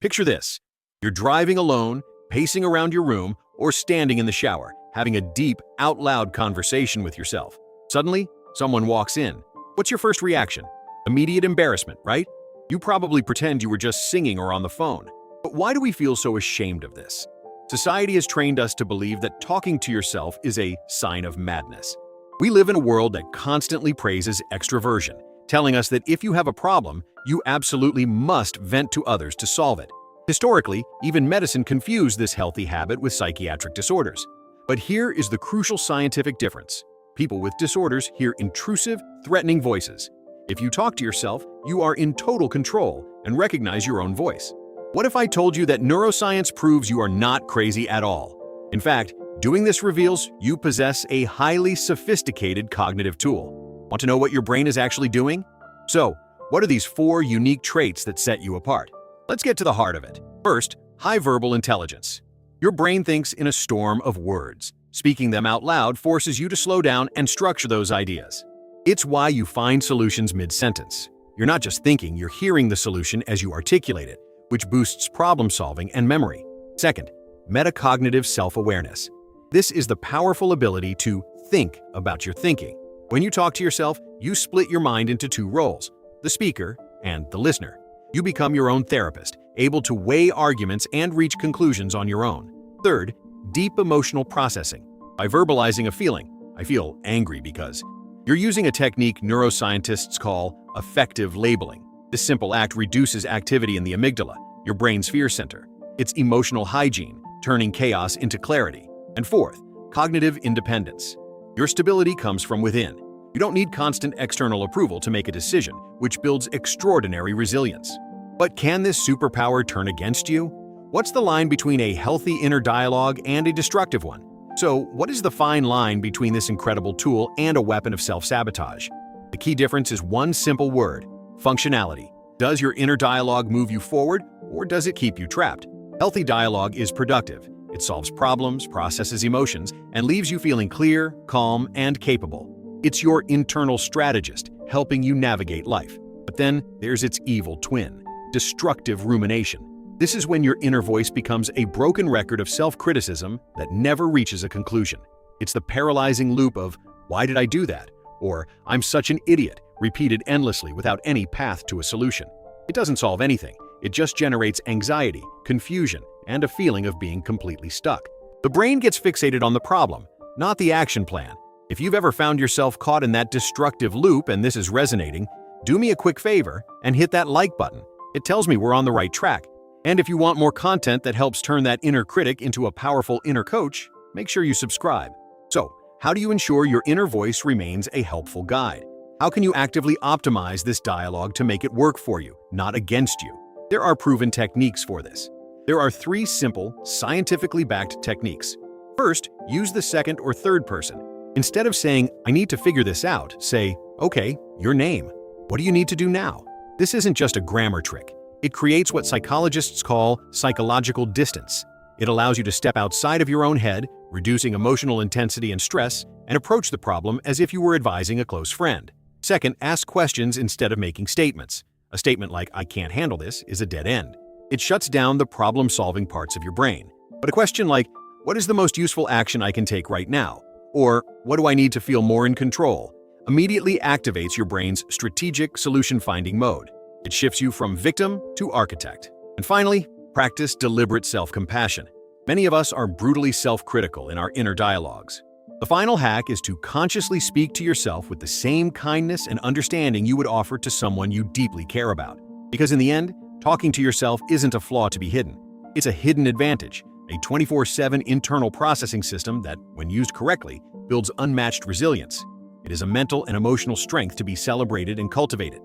Picture this. You're driving alone, pacing around your room, or standing in the shower, having a deep, out-loud conversation with yourself. Suddenly, someone walks in. What's your first reaction? Immediate embarrassment, right? You probably pretend you were just singing or on the phone. But why do we feel so ashamed of this? Society has trained us to believe that talking to yourself is a sign of madness. We live in a world that constantly praises extroversion, telling us that if you have a problem, you absolutely must vent to others to solve it. Historically, even medicine confused this healthy habit with psychiatric disorders. But here is the crucial scientific difference. People with disorders hear intrusive, threatening voices. If you talk to yourself, you are in total control and recognize your own voice. What if I told you that neuroscience proves you are not crazy at all? In fact, doing this reveals you possess a highly sophisticated cognitive tool. Want to know what your brain is actually doing? So, what are these 4 unique traits that set you apart? Let's get to the heart of it. First, high verbal intelligence. Your brain thinks in a storm of words. Speaking them out loud forces you to slow down and structure those ideas. It's why you find solutions mid-sentence. You're not just thinking, you're hearing the solution as you articulate it, which boosts problem-solving and memory. Second, metacognitive self-awareness. This is the powerful ability to think about your thinking. When you talk to yourself, you split your mind into 2 roles, the speaker and the listener. You become your own therapist, able to weigh arguments and reach conclusions on your own. Third, deep emotional processing. By verbalizing a feeling, I feel angry because, you're using a technique neuroscientists call affective labeling. This simple act reduces activity in the amygdala, your brain's fear center. It's emotional hygiene, turning chaos into clarity. And fourth, cognitive independence. Your stability comes from within. You don't need constant external approval to make a decision, which builds extraordinary resilience. But can this superpower turn against you? What's the line between a healthy inner dialogue and a destructive one? So, what is the fine line between this incredible tool and a weapon of self-sabotage? The key difference is one simple word: functionality. Does your inner dialogue move you forward, or does it keep you trapped? Healthy dialogue is productive. It solves problems, processes emotions, and leaves you feeling clear, calm, and capable. It's your internal strategist, helping you navigate life. But then there's its evil twin: destructive rumination. This is when your inner voice becomes a broken record of self-criticism that never reaches a conclusion. It's the paralyzing loop of, "Why did I do that?" or "I'm such an idiot," repeated endlessly without any path to a solution. It doesn't solve anything. It just generates anxiety, confusion, and a feeling of being completely stuck. The brain gets fixated on the problem, not the action plan. If you've ever found yourself caught in that destructive loop and this is resonating, do me a quick favor and hit that like button. It tells me we're on the right track. And if you want more content that helps turn that inner critic into a powerful inner coach, make sure you subscribe. So, how do you ensure your inner voice remains a helpful guide? How can you actively optimize this dialogue to make it work for you, not against you? There are proven techniques for this. There are 3 simple, scientifically backed techniques. First, use the second or third person. Instead of saying, "I need to figure this out," say, "Okay, your name. What do you need to do now?" This isn't just a grammar trick. It creates what psychologists call psychological distance. It allows you to step outside of your own head, reducing emotional intensity and stress, and approach the problem as if you were advising a close friend. Second, ask questions instead of making statements. A statement like, "I can't handle this," is a dead end. It shuts down the problem-solving parts of your brain. But a question like, "What is the most useful action I can take right now?" or "What do I need to feel more in control?" immediately activates your brain's strategic solution-finding mode. It shifts you from victim to architect. And finally, practice deliberate self-compassion. Many of us are brutally self-critical in our inner dialogues. The final hack is to consciously speak to yourself with the same kindness and understanding you would offer to someone you deeply care about. Because in the end, talking to yourself isn't a flaw to be hidden. It's a hidden advantage, a 24/7 internal processing system that, when used correctly, builds unmatched resilience. It is a mental and emotional strength to be celebrated and cultivated.